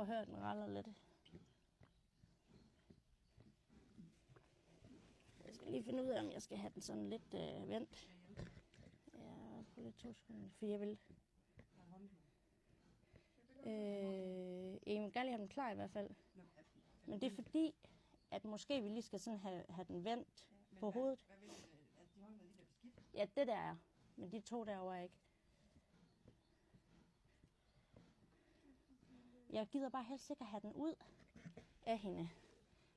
Prøv at høre, den raller lidt. Jeg skal lige finde ud af, om jeg skal have den sådan lidt vendt. Ja, på lidt 2 sekunder, for jeg vil. Jeg vil gerne have den klar i hvert fald. Men det er fordi, at måske vi lige skal sådan have den vendt på hovedet. Ja, det der er. Men de 2 derovre er ikke. Jeg gider bare helst ikke at have den ud af hende.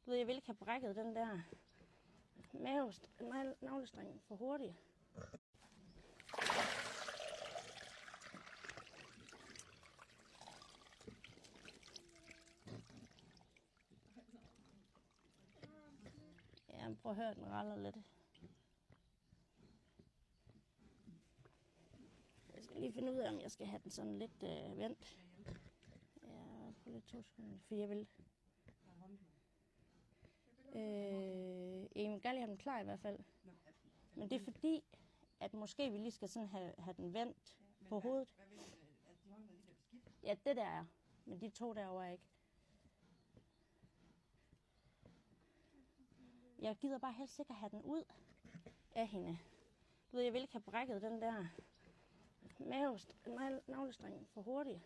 Du ved, jeg vil ikke have brækket den der navlestreng for hurtigt. Ja, prøv at høre, den raller lidt. Jeg skal lige finde ud af, om jeg skal have den sådan lidt vendt. Ja, på lidt 2 sekunder, for jeg vil. Jeg vil gerne have den klar i hvert fald. Men det er fordi, at måske vi lige skal sådan have den vendt på hovedet. Ja, det der er. Men de 2 derovre er ikke. Jeg gider bare helst ikke at have den ud af hende. Du ved, jeg vil ikke have brækket den der navlestreng for hurtigt.